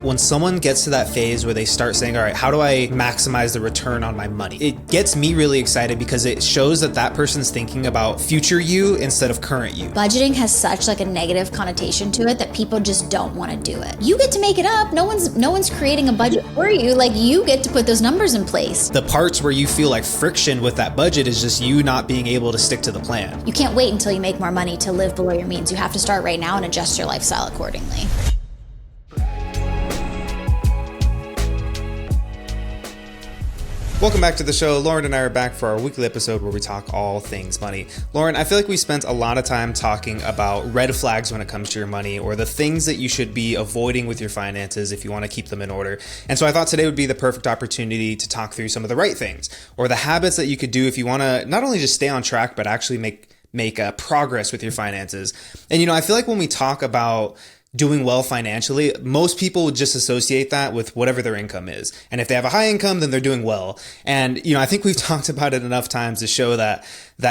When someone gets to that phase where they start saying, all right, how do I maximize the return on my money? It gets me really excited because it shows that that person's thinking about future you instead of current you. Budgeting has such like a negative connotation to it that people just don't want to do it. You get to make it up. No one's creating a budget for you. Like, you get to put those numbers in place. The parts where you feel like friction with that budget is just you not being able to stick to the plan. You can't wait until you make more money to live below your means. You have to start right now and adjust your lifestyle accordingly. Welcome back to the show. Lauren and I are back for our weekly episode where we talk all things money. Lauren, I feel like we spent a lot of time talking about red flags when it comes to your money, or the things that you should be avoiding with your finances if you want to keep them in order. And so I thought today would be the perfect opportunity to talk through some of the right things, or the habits that you could do if you want to not only just stay on track, but actually make progress with your finances. And I feel like when we talk about doing well financially, most people would just associate that with whatever their income is. And if they have a high income, then they're doing well. And, I think we've talked about it enough times to show that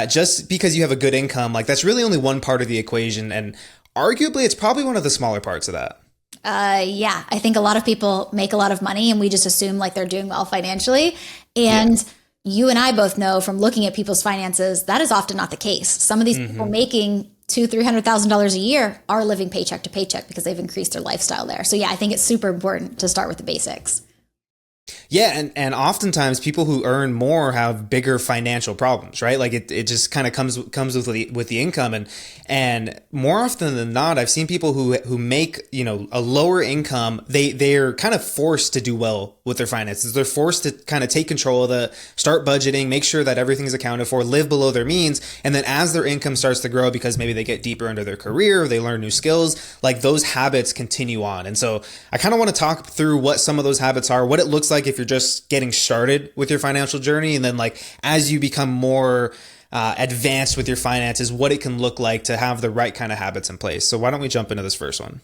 just because you have a good income, like, that's really only one part of the equation. And arguably, it's probably one of the smaller parts of that. Yeah, I think a lot of people make a lot of money and we just assume like they're doing well financially. And you and I both know from looking at people's finances, that is often not the case. Some of these people making $200,000-$300,000 a year are living paycheck to paycheck because they've increased their lifestyle there. So yeah, I think it's super important to start with the basics. Yeah, and oftentimes people who earn more have bigger financial problems, right? Like it just kind of comes with the income, and more often than not, I've seen people who make a lower income. They're kind of forced to do well with their finances. They're forced to kind of take control of start budgeting, make sure that everything's accounted for, live below their means, and then as their income starts to grow, because maybe they get deeper into their career, they learn new skills, like those habits continue on. And so I kind of want to talk through what some of those habits are, what it looks like if you're just getting started with your financial journey, and then like as you become more advanced with your finances, what it can look like to have the right kind of habits in place. So why don't we jump into this first one?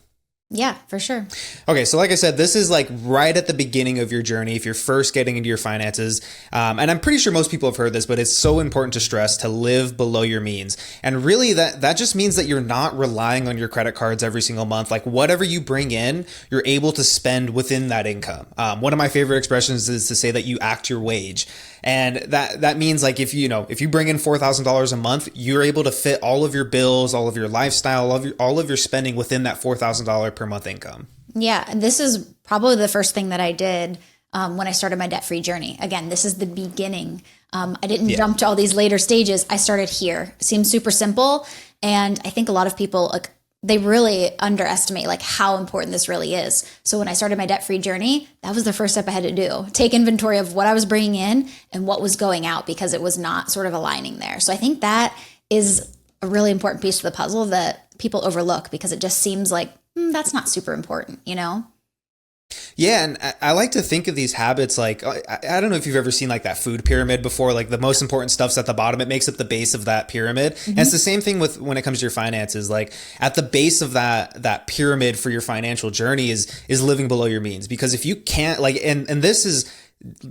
Yeah, for sure. Okay, so like I said, this is like right at the beginning of your journey if you're first getting into your finances. And I'm pretty sure most people have heard this, but it's so important to stress to live below your means. And really that just means that you're not relying on your credit cards every single month. Like whatever you bring in, you're able to spend within that income. One of my favorite expressions is to say that you act your wage. And that means like if you bring in $4,000 a month, you're able to fit all of your bills, all of your lifestyle, all of your spending within that $4,000 per month income. Yeah, and this is probably the first thing that I did when I started my debt-free journey. Again, this is the beginning. I didn't jump to all these later stages. I started here. It seems super simple, and I think a lot of people they really underestimate like how important this really is. So when I started my debt-free journey, that was the first step I had to do. Take inventory of what I was bringing in and what was going out, because it was not sort of aligning there. So I think that is a really important piece of the puzzle that people overlook because it just seems like that's not super important, Yeah, and I like to think of these habits like, I don't know if you've ever seen like that food pyramid before, like the most important stuff's at the bottom. It makes up the base of that pyramid. And it's the same thing with when it comes to your finances. Like at the base of that pyramid for your financial journey is living below your means. Because if you can't and this is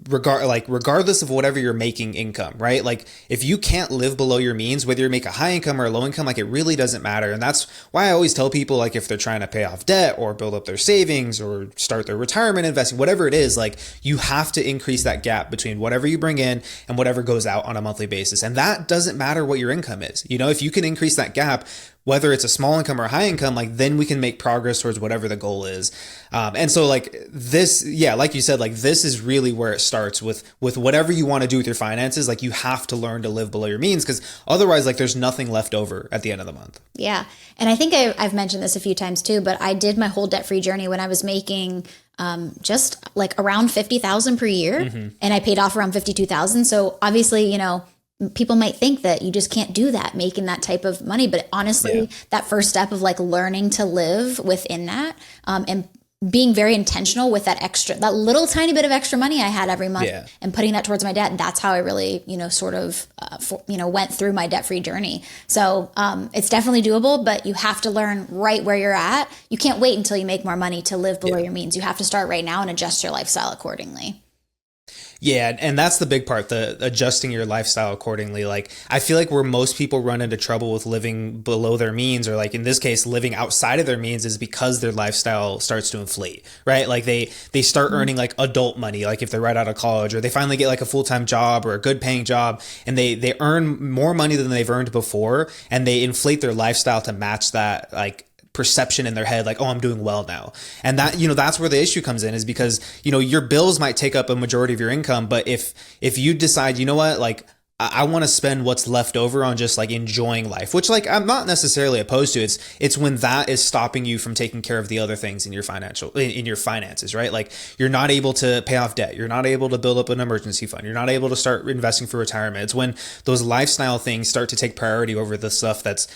regardless of whatever you're making income, right? Like if you can't live below your means, whether you make a high income or a low income, like it really doesn't matter. And that's why I always tell people, like if they're trying to pay off debt or build up their savings or start their retirement investing, whatever it is, like you have to increase that gap between whatever you bring in and whatever goes out on a monthly basis. And that doesn't matter what your income is. If you can increase that gap, whether it's a small income or a high income, like then we can make progress towards whatever the goal is. And so like this, like you said, like this is really where it starts with whatever you want to do with your finances. Like you have to learn to live below your means, because otherwise like there's nothing left over at the end of the month. Yeah. And I think I've mentioned this a few times too, but I did my whole debt-free journey when I was making just like around $50,000 per year, and I paid off around $52,000. So obviously, people might think that you just can't do that, making that type of money. But honestly, that first step of like learning to live within that, and being very intentional with that little tiny bit of extra money I had every month and putting that towards my debt. And that's how I really, went through my debt-free journey. So it's definitely doable, but you have to learn right where you're at. You can't wait until you make more money to live below your means. You have to start right now and adjust your lifestyle accordingly. Yeah, and that's the big part, the adjusting your lifestyle accordingly. Like, I feel like where most people run into trouble with living below their means, or like in this case, living outside of their means, is because their lifestyle starts to inflate, right? Like they start earning like adult money, like if they're right out of college, or they finally get like a full-time job or a good paying job, and they earn more money than they've earned before, and they inflate their lifestyle to match that, like, perception in their head, like, oh, I'm doing well now. And that, that's where the issue comes in, is because, your bills might take up a majority of your income. But if you decide, you know what, like, I want to spend what's left over on just like enjoying life, which, like, I'm not necessarily opposed to. It's when that is stopping you from taking care of the other things in your finances, right? Like, you're not able to pay off debt. You're not able to build up an emergency fund. You're not able to start investing for retirement. It's when those lifestyle things start to take priority over the stuff that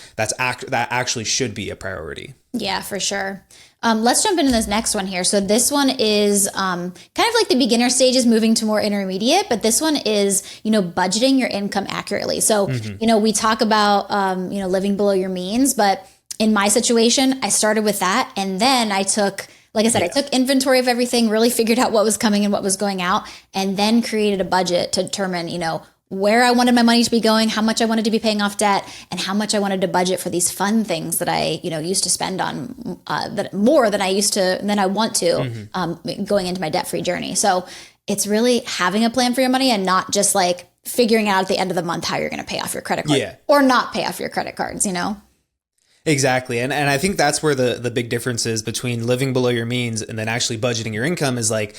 actually should be a priority. Yeah, for sure. Let's jump into this next one here. So this one is kind of like the beginner stages moving to more intermediate, but this one is, budgeting your income accurately. So, we talk about, living below your means, but in my situation, I started with that. And then I took, like I said, I took inventory of everything, really figured out what was coming and what was going out, and then created a budget to determine, where I wanted my money to be going, how much I wanted to be paying off debt, and how much I wanted to budget for these fun things that I, used to spend on, that more than I want to, going into my debt-free journey. So it's really having a plan for your money and not just like figuring out at the end of the month how you're going to pay off your credit card or not pay off your credit cards, Exactly. And I think that's where the big difference is between living below your means and then actually budgeting your income, is like,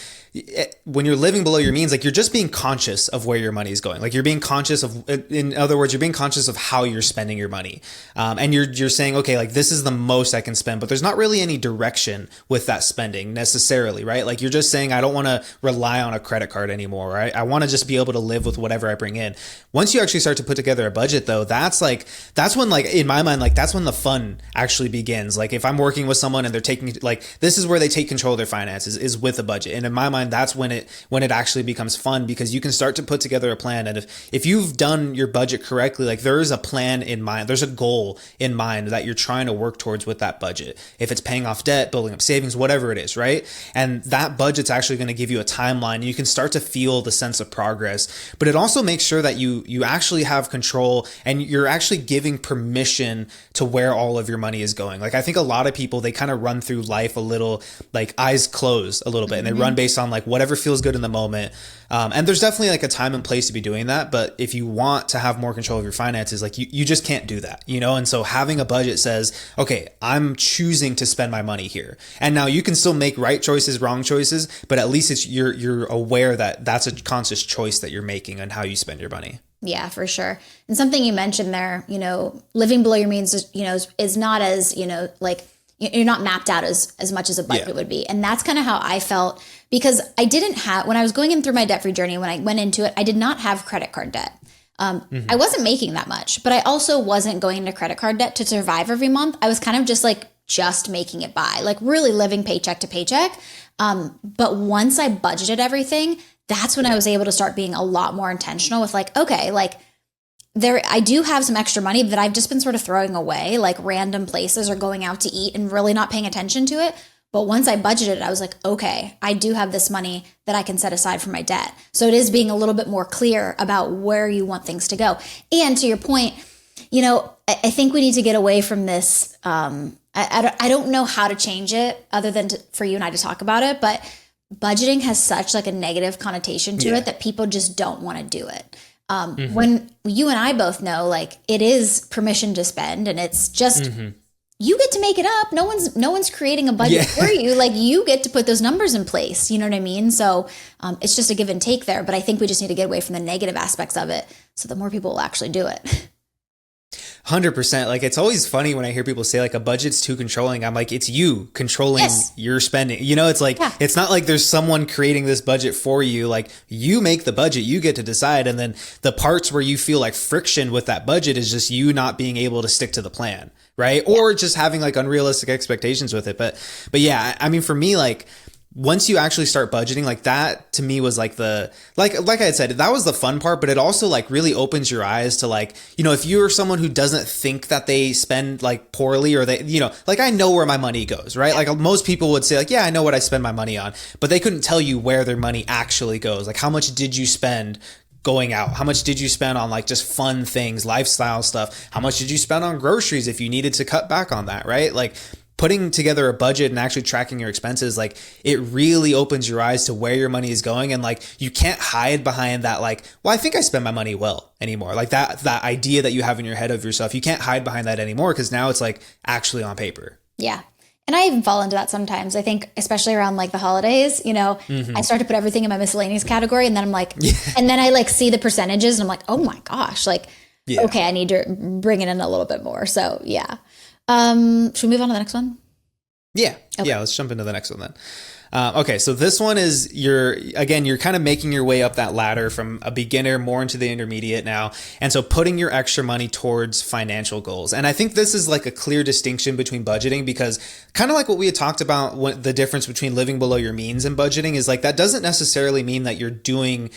when you're living below your means, like, you're just being conscious of where your money is going. Like, you're being conscious of, in other words, you're being conscious of how you're spending your money. And you're saying, okay, like, this is the most I can spend, but there's not really any direction with that spending necessarily, right? Like, you're just saying, I don't want to rely on a credit card anymore, right? I want to just be able to live with whatever I bring in. Once you actually start to put together a budget, though, that's when, like, in my mind, like, that's when the fun actually begins. Like, if I'm working with someone and they're taking, like, this is where they take control of their finances, is with a budget. And in my mind, that's when it actually becomes fun, because you can start to put together a plan. And if you've done your budget correctly, like, there is a plan in mind, there's a goal in mind that you're trying to work towards with that budget. If it's paying off debt, building up savings, whatever it is, right? And that budget's actually going to give you a timeline. You can start to feel the sense of progress, but it also makes sure that you actually have control, and you're actually giving permission to where all of your money is going. Like, I think a lot of people, they kind of run through life a little, like, eyes closed a little bit, and they run based on, like, whatever feels good in the moment. And there's definitely, like, a time and place to be doing that. But if you want to have more control of your finances, like, you just can't do that, And so having a budget says, okay, I'm choosing to spend my money here. And now you can still make right choices, wrong choices, but at least you're aware that that's a conscious choice that you're making on how you spend your money. Yeah, for sure. And something you mentioned there, living below your means, is not as, like, you're not mapped out as much as a budget would be. And that's kind of how I felt, because I didn't have, when I was going in through my debt-free journey, when I went into it, I did not have credit card debt. I wasn't making that much, but I also wasn't going into credit card debt to survive every month. I was kind of just making it by, like, really living paycheck to paycheck. But once I budgeted everything, that's when I was able to start being a lot more intentional with, like, okay, like, I do have some extra money that I've just been sort of throwing away, like random places or going out to eat and really not paying attention to it. But once I budgeted it, I was like, okay, I do have this money that I can set aside for my debt. So it is being a little bit more clear about where you want things to go. And to your point, I think we need to get away from this. I don't know how to change it other than for you and I to talk about it, but budgeting has such, like, a negative connotation to it that people just don't want to do it. When you and I both know, like, it is permission to spend, and it's just, you get to make it up. No one's creating a budget for you. Like, you get to put those numbers in place. You know what I mean? So it's just a give and take there. But I think we just need to get away from the negative aspects of it, so that more people will actually do it. 100%. Like, it's always funny when I hear people say, like, a budget's too controlling. I'm like, it's you controlling your spending. It's like, it's not like there's someone creating this budget for you. Like, you make the budget, you get to decide. And then the parts where you feel like friction with that budget is just you not being able to stick to the plan, right? Or just having, like, unrealistic expectations with it. But yeah, I mean, for me, like, once you actually start budgeting, like that to me was like like I had said, that was the fun part, but it also like really opens your eyes to like, if you're someone who doesn't think that they spend like poorly, or they, like I know where my money goes, right? Like most people would say like, yeah, I know what I spend my money on, but they couldn't tell you where their money actually goes. Like how much did you spend going out? How much did you spend on like just fun things, lifestyle stuff? How much did you spend on groceries if you needed to cut back on that, right? Like putting together a budget and actually tracking your expenses, like it really opens your eyes to where your money is going. And like, you can't hide behind that, like, well, I think I spend my money well anymore. Like that idea that you have in your head of yourself, you can't hide behind that anymore, because now it's like actually on paper. Yeah. And I even fall into that sometimes. I think, especially around like the holidays, I start to put everything in my miscellaneous category, and then I'm like, and then I like see the percentages and I'm like, oh my gosh, like, okay, I need to bring it in a little bit more. So yeah. Should we move on to the next one? Yeah. Okay. Yeah. Let's jump into the next one then. Okay. So this one is you're kind of making your way up that ladder from a beginner more into the intermediate now. And so putting your extra money towards financial goals. And I think this is like a clear distinction between budgeting, because kind of like what we had talked about, what the difference between living below your means and budgeting is, like, that doesn't necessarily mean that you're doing,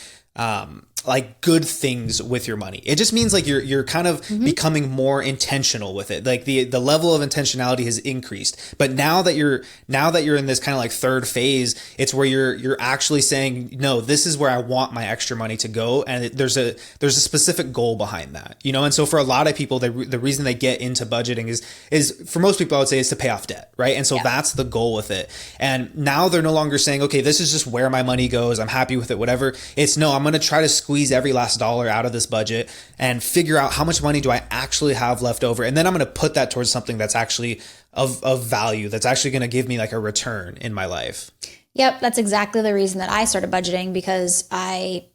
like good things with your money. It just means like you're kind of becoming more intentional with it. Like the level of intentionality has increased. But now that you're in this kind of like third phase, it's where you're actually saying, no, this is where I want my extra money to go, and there's a specific goal behind that. And so for a lot of people, the reason they get into budgeting is for most people, I would say, is to pay off debt, right? And so that's the goal with it. And now they're no longer saying, okay, this is just where my money goes, I'm happy with it, whatever. It's no, I'm going to try to squeeze every last dollar out of this budget and figure out how much money do I actually have left over. And then I'm going to put that towards something that's actually of value, that's actually going to give me like a return in my life. Yep. That's exactly the reason that I started budgeting, because I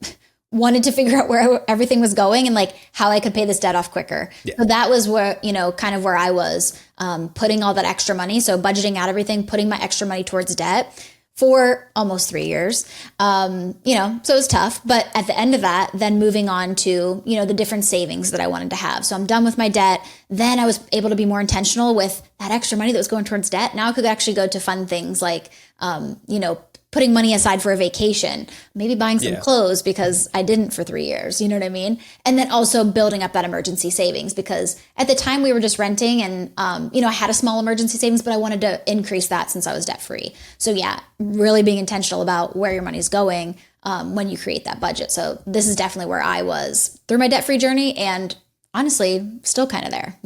wanted to figure out where everything was going and like how I could pay this debt off quicker. Yeah. So that was where, kind of where I was, putting all that extra money. So budgeting out everything, putting my extra money towards debt for almost 3 years. So it was tough, but at the end of that, then moving on to, the different savings that I wanted to have. So I'm done with my debt. Then I was able to be more intentional with that extra money that was going towards debt. Now I could actually go to fun things like, putting money aside for a vacation, maybe buying some clothes because I didn't for 3 years. You know what I mean? And then also building up that emergency savings, because at the time we were just renting and, I had a small emergency savings, but I wanted to increase that since I was debt free. So yeah, really being intentional about where your money's going when you create that budget. So this is definitely where I was through my debt free journey, and honestly, still kind of there,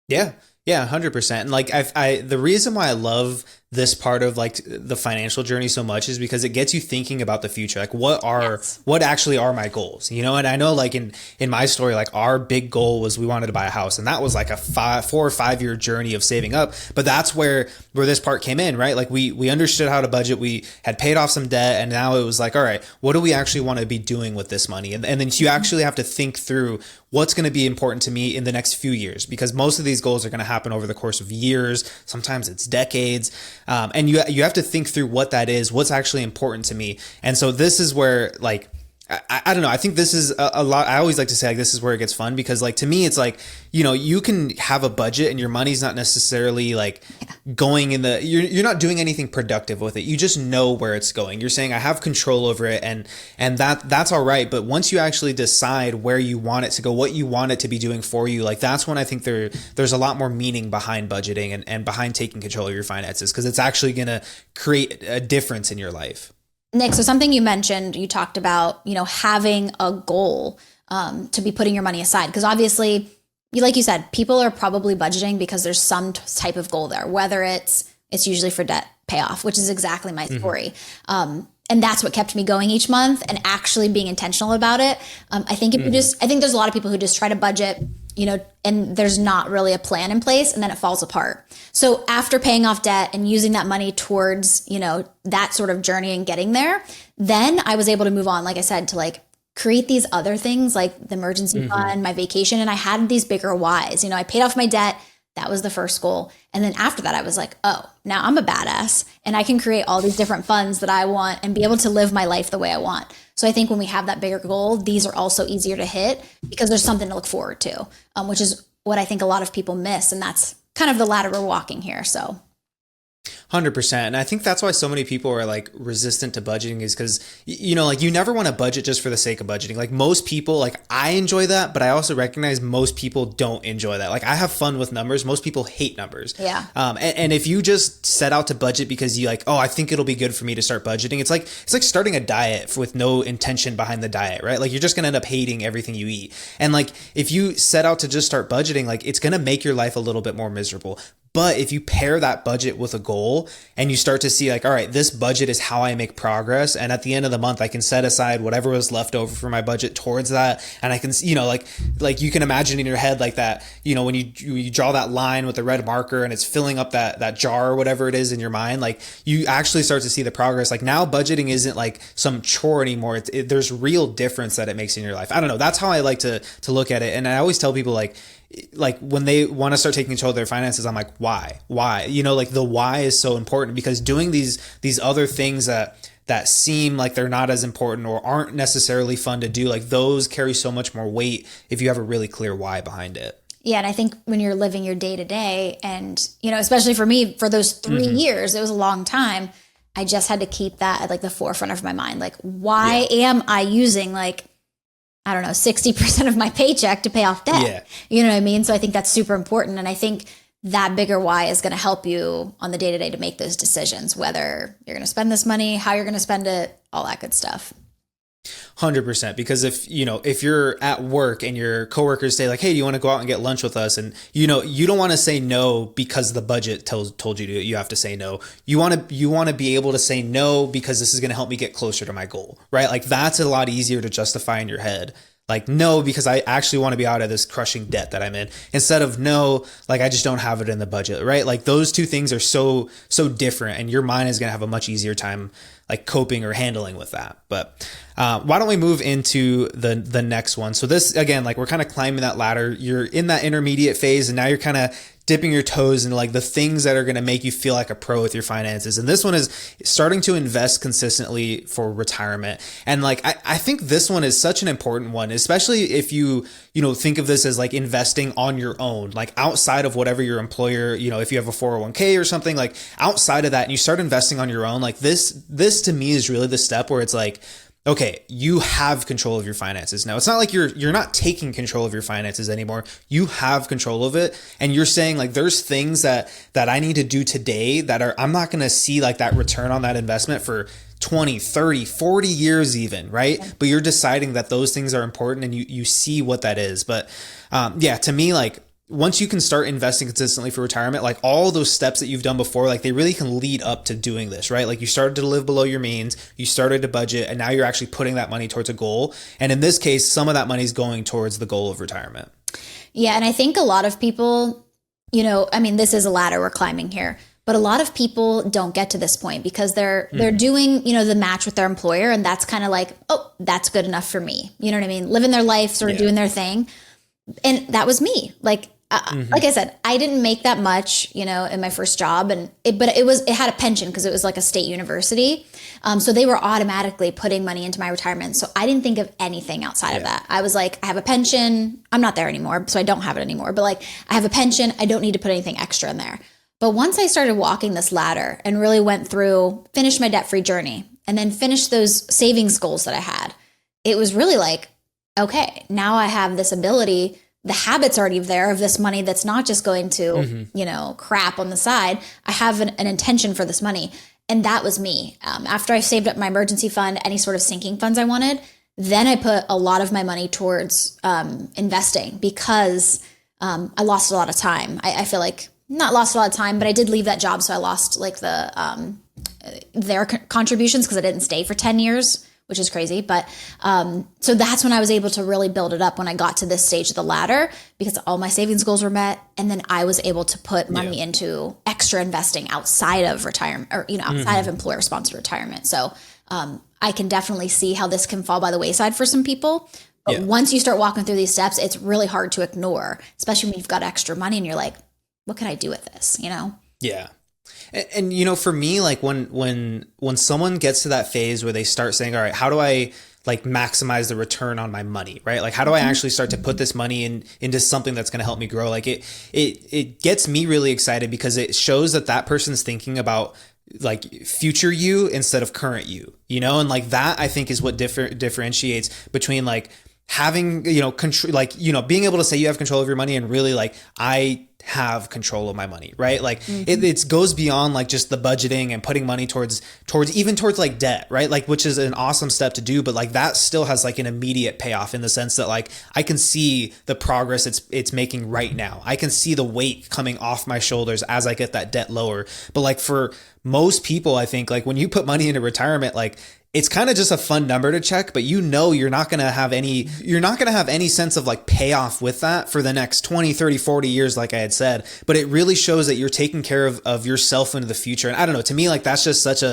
Yeah. Yeah, 100%. And like the reason why I love this part of like the financial journey so much is because it gets you thinking about the future. Like what actually are my goals? And I know like in my story, like our big goal was we wanted to buy a house, and that was like a 4 or 5 year journey of saving up. But that's where this part came in, right? Like we understood how to budget. We had paid off some debt, and now it was like, all right, what do we actually want to be doing with this money? And then you actually have to think through what's going to be important to me in the next few years, because most of these goals are going to happen over the course of years. Sometimes it's decades. And you have to think through what that is, what's actually important to me. And so this is where like, I don't know. I think this is a lot. I always like to say like, this is where it gets fun, because like, to me, it's like, you can have a budget and your money's not necessarily like going in you're not doing anything productive with it. You just know where it's going. You're saying I have control over it, and that's all right. But once you actually decide where you want it to go, what you want it to be doing for you, like that's when I think there's a lot more meaning behind budgeting and behind taking control of your finances, because it's actually going to create a difference in your life. Nick, so something you mentioned, you talked about, having a goal to be putting your money aside. Because obviously, like you said, people are probably budgeting because there's some type of goal there, whether it's usually for debt payoff, which is exactly my story. And that's what kept me going each month and actually being intentional about it. I think I think there's a lot of people who just try to budget, and there's not really a plan in place, and then it falls apart. So after paying off debt and using that money towards, that sort of journey and getting there, then I was able to move on, like I said, to like create these other things like the emergency fund, my vacation. And I had these bigger whys. I paid off my debt. That was the first goal. And then after that, I was like, oh, now I'm a badass and I can create all these different funds that I want and be able to live my life the way I want. So I think when we have that bigger goal, these are also easier to hit because there's something to look forward to, which is what I think a lot of people miss. And that's kind of the ladder we're walking here. So 100%. And I think that's why so many people are like resistant to budgeting is because, like you never want to budget just for the sake of budgeting. Like most people, like I enjoy that, but I also recognize most people don't enjoy that. Like I have fun with numbers. Most people hate numbers. Yeah. And if you just set out to budget because you like, oh, I think it'll be good for me to start budgeting. It's like starting a diet with no intention behind the diet, right? Like you're just going to end up hating everything you eat. And like if you set out to just start budgeting, like it's going to make your life a little bit more miserable. But if you pair that budget with a goal and you start to see like, all right, this budget is how I make progress. And at the end of the month, I can set aside whatever was left over for my budget towards that. And I can, like you can imagine in your head like that, when you draw that line with the red marker and it's filling up that jar or whatever it is in your mind, like you actually start to see the progress. Like now budgeting isn't like some chore anymore. There's real difference that it makes in your life. I don't know. That's how I like to look at it. And I always tell people like when they want to start taking control of their finances, I'm like, why? Like the why is so important because doing these other things that seem like they're not as important or aren't necessarily fun to do, like those carry so much more weight if you have a really clear why behind it. Yeah. And I think when you're living your day to day and, especially for me, for those 3 years, it was a long time. I just had to keep that at like the forefront of my mind. Like, why am I using like, I don't know, 60% of my paycheck to pay off debt? Yeah. You know what I mean? So I think that's super important. And I think that bigger why is going to help you on the day to day to make those decisions, whether you're going to spend this money, how you're going to spend it, all that good stuff. 100%. Because if you're at work and your coworkers say like, hey, do you want to go out and get lunch with us? And you don't want to say no because the budget told you to, you have to say no. You want to be able to say no because this is going to help me get closer to my goal, right? Like that's a lot easier to justify in your head. Like no, because I actually want to be out of this crushing debt that I'm in, instead of no, like I just don't have it in the budget, right? Like those two things are so different, and your mind is going to have a much easier time like coping or handling with that. But why don't we move into the next one? So this, again, like we're kind of climbing that ladder. You're in that intermediate phase, and now you're kind of dipping your toes into like the things that are going to make you feel like a pro with your finances. And this one is starting to invest consistently for retirement. And like, I think this one is such an important one, especially if you think of this as like investing on your own, like outside of whatever your employer, if you have a 401k or something, like outside of that, and you start investing on your own, like this to me is really the step where it's like, okay, you have control of your finances. Now, it's not like you're not taking control of your finances anymore. You have control of it. And you're saying like, there's things that I need to do today that I'm not going to see like that return on that investment for 20, 30, 40 years even, right? Yeah. But you're deciding that those things are important and you see what that is. But to me, like, once you can start investing consistently for retirement, like all those steps that you've done before, like they really can lead up to doing this, right? Like you started to live below your means, you started to budget, and now you're actually putting that money towards a goal. And in this case, some of that money is going towards the goal of retirement. Yeah. And I think a lot of people, this is a ladder we're climbing here, but a lot of people don't get to this point because they're doing, the match with their employer. And that's kind of like, oh, that's good enough for me. You know what I mean? Living their life, sort of doing their thing. And that was me. Like I said, I didn't make that much, in my first job, but it had a pension because it was like a state university. So they were automatically putting money into my retirement. So I didn't think of anything outside of that. I was like, I have a pension. I'm not there anymore, so I don't have it anymore. But like, I have a pension. I don't need to put anything extra in there. But once I started walking this ladder and really finished my debt-free journey, and then finished those savings goals that I had, it was really like, okay, now I have this ability. The habit's already there of this money that's not just going to, crap on the side. I have an intention for this money. And that was me. After I saved up my emergency fund, any sort of sinking funds I wanted, then I put a lot of my money towards investing because I lost a lot of time. I feel like not lost a lot of time, but I did leave that job. So I lost like their contributions because I didn't stay for 10 years. Which is crazy. But so that's when I was able to really build it up when I got to this stage of the ladder, because all my savings goals were met. And then I was able to put money into extra investing outside of retirement or, outside of employer sponsored retirement. So I can definitely see how this can fall by the wayside for some people. But once you start walking through these steps, it's really hard to ignore, especially when you've got extra money and you're like, what can I do with this? Yeah. And for me, like when someone gets to that phase where they start saying, all right, how do I like maximize the return on my money, right? Like how do I actually start to put this money into something that's going to help me grow? Like it gets me really excited because it shows that person's thinking about like future you instead of current you know? And like that I think is what differentiates between like having, control, like, being able to say you have control of your money and really like, I have control of my money, right? Like it goes beyond like just the budgeting and putting money towards like debt, right? Like, which is an awesome step to do, but like that still has like an immediate payoff in the sense that like I can see the progress it's making right now. I can see the weight coming off my shoulders as I get that debt lower. But like for most people, I think like when you put money into retirement, like it's kind of just a fun number to check, but you're not going to have any sense of like payoff with that for the next 20, 30, 40 years, like I had said. But it really shows that you're taking care of yourself into the future. And I don't know, to me, like that's just such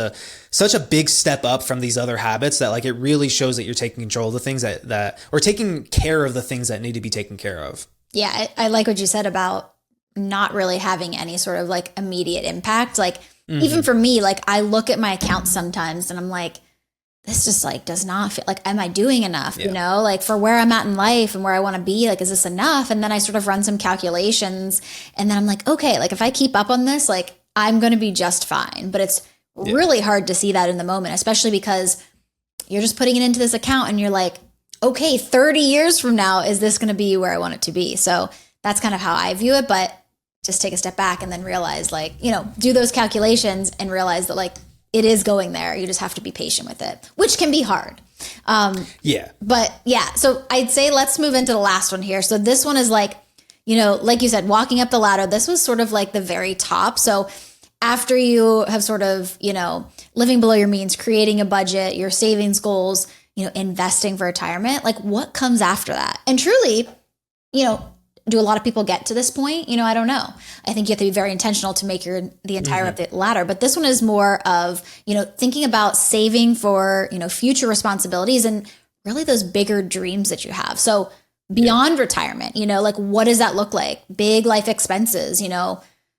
a big step up from these other habits that like it really shows that you're taking control of the things that or taking care of the things that need to be taken care of. Yeah, I like what you said about not really having any sort of like immediate impact. Like even for me, like I look at my account sometimes and I'm like, this just like does not feel like, am I doing enough? Yeah. Like for where I'm at in life and where I want to be, like, is this enough? And then I sort of run some calculations and then I'm like, okay, like if I keep up on this, like I'm going to be just fine. But it's really hard to see that in the moment, especially because you're just putting it into this account and you're like, okay, 30 years from now, is this going to be where I want it to be? So that's kind of how I view it. But just take a step back and then realize like, do those calculations and realize that like, it is going there. You just have to be patient with it, which can be hard. But yeah, so I'd say let's move into the last one here. So this one is like, like you said, walking up the ladder. This was sort of like the very top. So after you have sort of, living below your means, creating a budget, your savings goals, investing for retirement, like what comes after that? And truly, do a lot of people get to this point? I don't know. I think you have to be very intentional to make the entire up the ladder. But this one is more of, thinking about saving for, future responsibilities and really those bigger dreams that you have. So beyond retirement, like what does that look like? Big life expenses,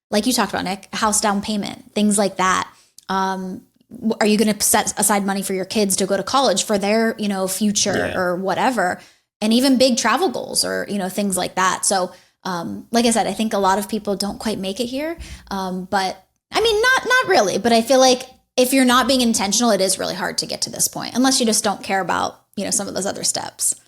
like you talked about, Nick, house down payment, things like that. Are you going to set aside money for your kids to go to college for their, future or whatever? And even big travel goals or, things like that. So, like I said, I think a lot of people don't quite make it here. But I mean, not really, but I feel like if you're not being intentional, it is really hard to get to this point unless you just don't care about, some of those other steps.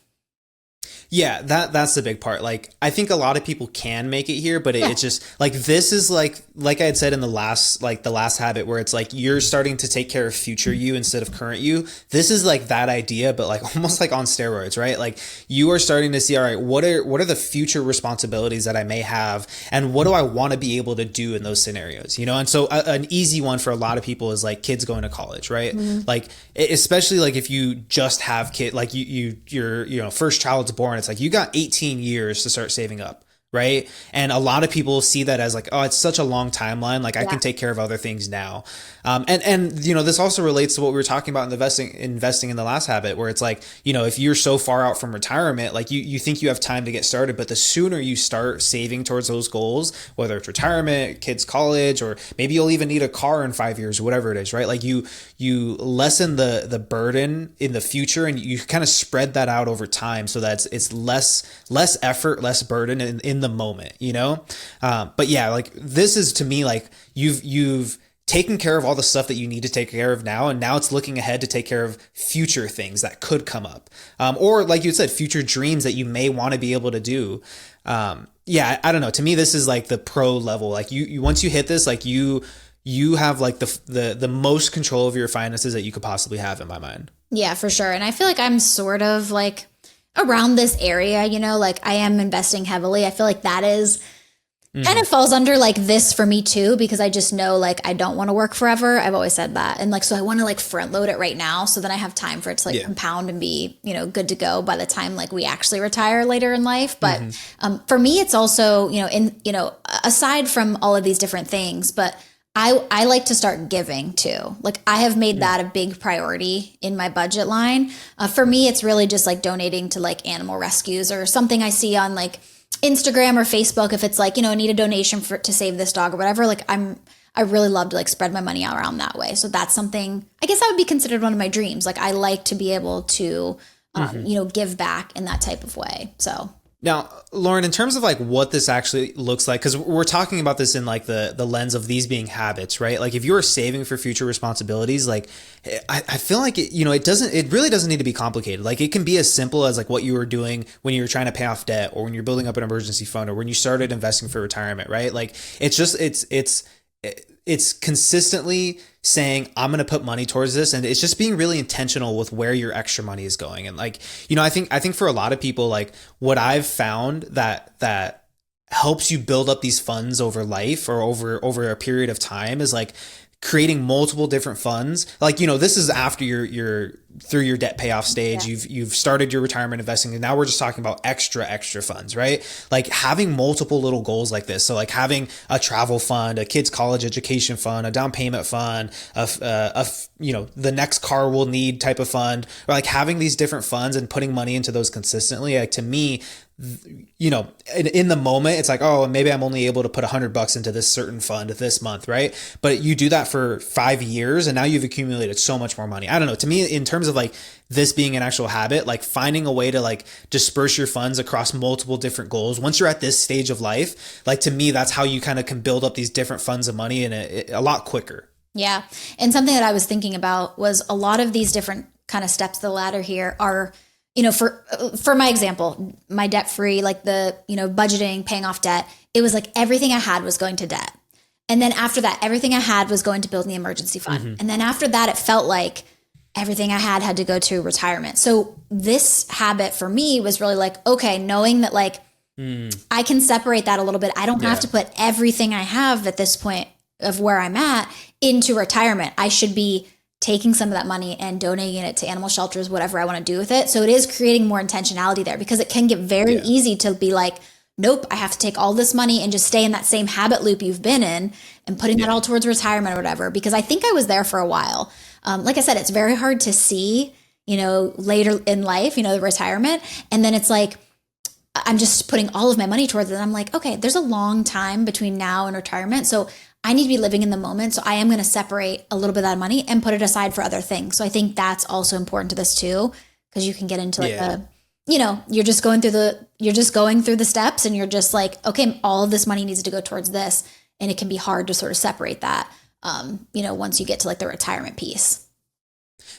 Yeah, that's the big part. Like, I think a lot of people can make it here, but it's just like, this is like I had said in the last habit where it's like, you're starting to take care of future you instead of current you. This is like that idea, but like almost like on steroids, right? Like you are starting to see, all right, what are the future responsibilities that I may have? And what do I want to be able to do in those scenarios? And so an easy one for a lot of people is like kids going to college, right? Mm-hmm. Like, especially like if you just have kids, like your first child's born, it's like you got 18 years to start saving up, right? And a lot of people see that as like, oh, it's such a long timeline. Like I can take care of other things now. And this also relates to what we were talking about in investing in the last habit, where it's like, if you're so far out from retirement, like you think you have time to get started, but the sooner you start saving towards those goals, whether it's retirement, kids, college, or maybe you'll even need a car in 5 years, whatever it is, right? Like you lessen the burden in the future and you kind of spread that out over time so that it's less effort, less burden in the moment, but yeah, like this is to me, like you've taken care of all the stuff that you need to take care of now. And now it's looking ahead to take care of future things that could come up. Or like you said, future dreams that you may want to be able to do. I don't know. To me, this is like the pro level. Like you once you hit this, like you have like the most control of your finances that you could possibly have in my mind. Yeah, for sure. And I feel like I'm sort of like around this area, like I am investing heavily. I feel like that is kind of falls under like this for me too, because I just know like I don't want to work forever. I've always said that. And like, so I want to like front load it right now. So then I have time for it to like compound and be, good to go by the time like we actually retire later in life. But for me, it's also, aside from all of these different things, but I like to start giving too. Like I have made that a big priority in my budget line. For me, it's really just like donating to like animal rescues or something I see on like Instagram or Facebook. If it's like, I need a donation to save this dog or whatever, like I'm I really love to like spread my money out around that way. So that's something, I guess that would be considered one of my dreams. Like I like to be able to, you know, give back in that type of way. So. Now, Lauren, in terms of like what this actually looks like, because we're talking about this in like the lens of these being habits, right? Like if you're saving for future responsibilities, like I feel like it, you know, it really doesn't need to be complicated. Like it can be as simple as like what you were doing when you were trying to pay off debt, or when you're building up an emergency fund, or when you started investing for retirement, right? Like it's consistently saying, I'm going to put money towards this. And it's just being really intentional with where your extra money is going. And like, you know, I think for a lot of people, like what I've found that helps you build up these funds over life or over a period of time is like creating multiple different funds. Like, you know, this is after you're through your debt payoff stage, you've started your retirement investing, and now we're just talking about extra funds, right? Like having multiple little goals like this. So like having a travel fund, a kid's college education fund, a down payment fund, you know, the next car we'll need type of fund, or like having these different funds and putting money into those consistently. Like to me, you know, in the moment, it's like, oh, maybe I'm only able to put $100 into this certain fund this month, right? But you do that for 5 years, and now you've accumulated so much more money. I don't know. To me, in terms of like this being an actual habit, like finding a way to like disperse your funds across multiple different goals. Once you're at this stage of life, like to me, that's how you kind of can build up these different funds of money in a lot quicker. Yeah. And something that I was thinking about was a lot of these different kind of steps of the ladder here are, you know, for my example, my debt free, like the, you know, budgeting, paying off debt, it was like everything I had was going to debt. And then after that, everything I had was going to build the emergency fund. And then after that, it felt like everything I had to go to retirement. So this habit for me was really like, okay, knowing that like I can separate that a little bit. I don't have to put everything I have at this point of where I'm at into retirement. I should be taking some of that money and donating it to animal shelters, whatever I want to do with it. So it is creating more intentionality there, because it can get very easy to be like, nope, I have to take all this money and just stay in that same habit loop you've been in and putting that all towards retirement or whatever. Because I think I was there for a while. Like I said, it's very hard to see, you know, later in life, you know, the retirement. And then it's like, I'm just putting all of my money towards it. And I'm like, okay, there's a long time between now and retirement. So I need to be living in the moment. So I am going to separate a little bit of that money and put it aside for other things. So I think that's also important to this too, because you can get into like you know, you're just going through the steps, and you're just like, okay, all of this money needs to go towards this. And it can be hard to sort of separate that, you know, once you get to like the retirement piece.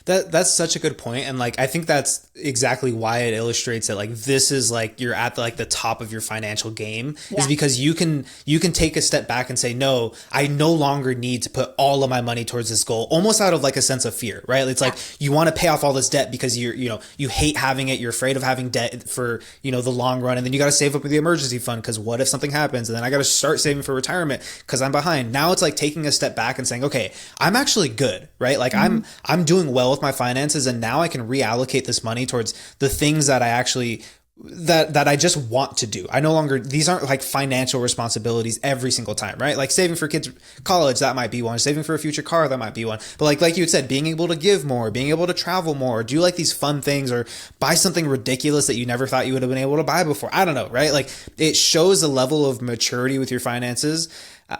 That's such a good point. And like, I think that's exactly why it illustrates that like, this is like, you're at the top of your financial game is because you can take a step back and say, no, I no longer need to put all of my money towards this goal, almost out of like a sense of fear, right? It's like, you want to pay off all this debt because you hate having it. You're afraid of having debt for, you know, the long run. And then you got to save up with the emergency fund, because what if something happens? And then I got to start saving for retirement because I'm behind. Now it's like taking a step back and saying, okay, I'm actually good, right? Like I'm doing well with my finances, and now I can reallocate this money towards the things that I actually that I just want to do. I no longer, these aren't like financial responsibilities every single time, right? Like saving for kids' college, that might be one. Saving for a future car, that might be one. But like you had said, being able to give more, being able to travel more, do like these fun things, or buy something ridiculous that you never thought you would have been able to buy before. I don't know, right? Like it shows a level of maturity with your finances,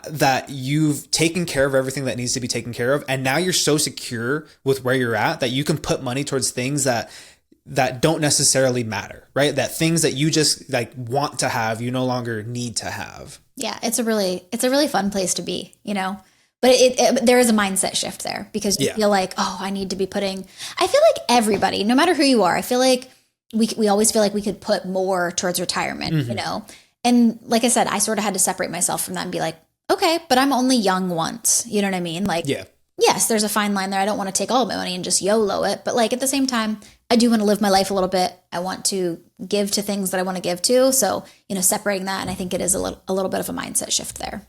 that you've taken care of everything that needs to be taken care of. And now you're so secure with where you're at that you can put money towards things that don't necessarily matter, right? That things that you just like want to have, you no longer need to have. Yeah. It's a really fun place to be, you know, but there is a mindset shift there, because you feel like, oh, I need to be I feel like everybody, no matter who you are, I feel like we always feel like we could put more towards retirement, you know? And like I said, I sort of had to separate myself from that and be like, okay, but I'm only young once. You know what I mean? Like, yes, there's a fine line there. I don't want to take all of my money and just YOLO it. But like at the same time, I do want to live my life a little bit. I want to give to things that I want to give to. So, you know, separating that. And I think it is a little bit of a mindset shift there.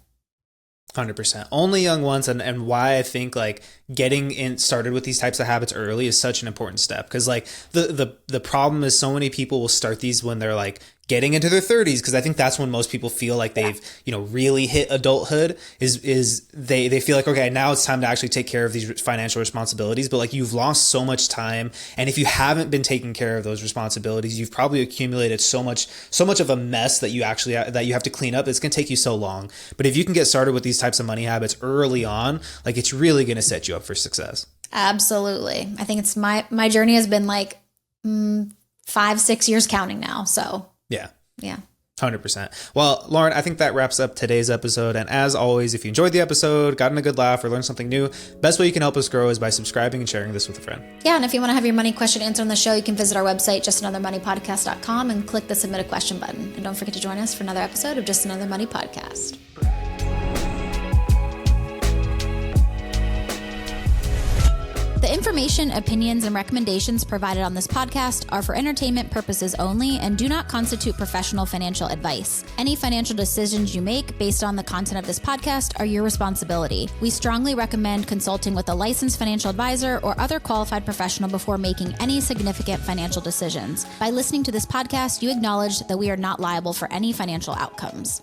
100%. Only young ones. And why I think like getting started with these types of habits early is such an important step. Because like the problem is so many people will start these when they're like getting into their 30s, because I think that's when most people feel like they've, really hit adulthood, is they feel like, okay, now it's time to actually take care of these financial responsibilities. But like, you've lost so much time, and if you haven't been taking care of those responsibilities, you've probably accumulated so much of a mess that you have to clean up. It's going to take you so long. But if you can get started with these types of money habits early on, like, it's really going to set you up for success. Absolutely. I think it's my journey has been like 5-6 years counting now. So yeah. 100%. Well, Lauren, I think that wraps up today's episode. And as always, if you enjoyed the episode, gotten a good laugh, or learned something new, best way you can help us grow is by subscribing and sharing this with a friend. Yeah, and if you want to have your money question answered on the show, you can visit our website, justanothermoneypodcast.com, and click the submit a question button. And don't forget to join us for another episode of Just Another Money Podcast. The information, opinions, and recommendations provided on this podcast are for entertainment purposes only and do not constitute professional financial advice. Any financial decisions you make based on the content of this podcast are your responsibility. We strongly recommend consulting with a licensed financial advisor or other qualified professional before making any significant financial decisions. By listening to this podcast, you acknowledge that we are not liable for any financial outcomes.